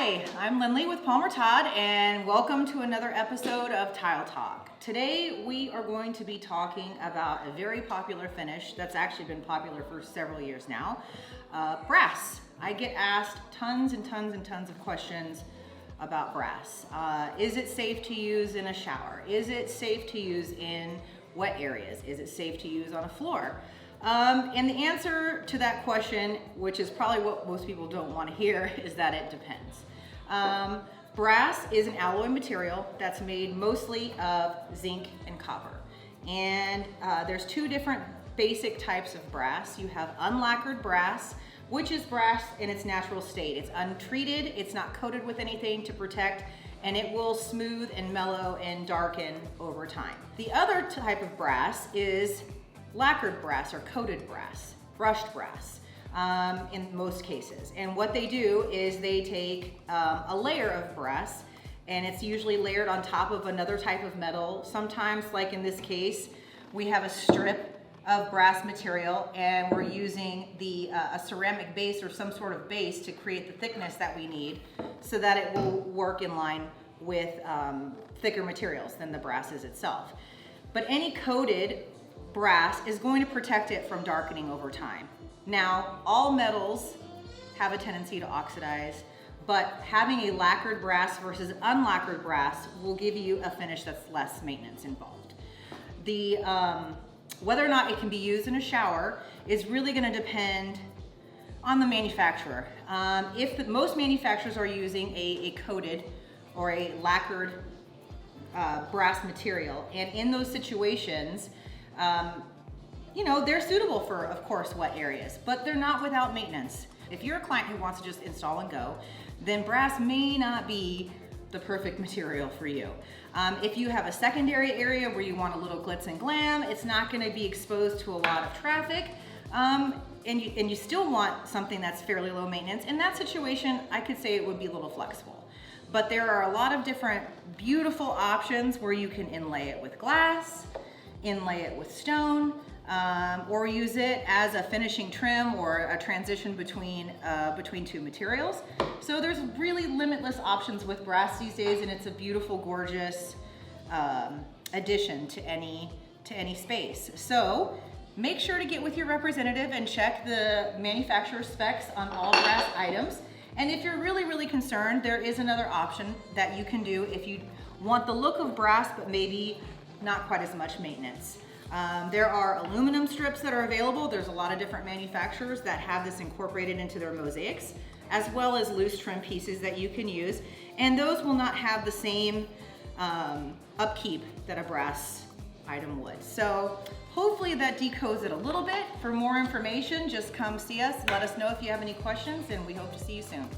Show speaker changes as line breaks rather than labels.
Hi, I'm Lynley with Palmer Todd, and welcome to another episode of Tile Talk. Today we are going to be talking about a very popular finish that's actually been popular for several years now, brass. I get asked tons and tons and tons of questions about brass. Is it safe to use in a shower? Is it safe to use in wet areas? Is it safe to use on a floor? And the answer to that question, which is probably what most people don't want to hear, is that it depends. Brass is an alloy material that's made mostly of zinc and copper. And there's two different basic types of brass. You have unlacquered brass, which is brass in its natural state. It's untreated, it's not coated with anything to protect, and it will smooth and mellow and darken over time. The other type of brass is lacquered brass or coated brass, brushed brass in most cases. And what they do is they take a layer of brass, and it's usually layered on top of another type of metal. Sometimes, like in this case, we have a strip of brass material and we're using a ceramic base or some sort of base to create the thickness that we need so that it will work in line with thicker materials than the brass is itself. But any coated brass is going to protect it from darkening over time. Now, all metals have a tendency to oxidize, but having a lacquered brass versus unlacquered brass will give you a finish that's less maintenance involved. Whether or not it can be used in a shower is really going to depend on the manufacturer. Most manufacturers are using a coated or a lacquered brass material, and in those situations, they're suitable for, of course, wet areas, but they're not without maintenance. If you're a client who wants to just install and go, then brass may not be the perfect material for you. If you have a secondary area where you want a little glitz and glam, it's not going to be exposed to a lot of traffic, and you still want something that's fairly low maintenance. In that situation, I could say it would be a little flexible. But there are a lot of different beautiful options where you can inlay it with glass, inlay it with stone, or use it as a finishing trim or a transition between two materials. So there's really limitless options with brass these days, and it's a beautiful, gorgeous addition to any space. So make sure to get with your representative and check the manufacturer specs on all brass items. And if you're really, really concerned, there is another option that you can do if you want the look of brass, but maybe not quite as much maintenance. There are aluminum strips that are available. There's a lot of different manufacturers that have this incorporated into their mosaics, as well as loose trim pieces that you can use. And those will not have the same upkeep that a brass item would. So hopefully that decodes it a little bit. For more information, just come see us. Let us know if you have any questions, and we hope to see you soon.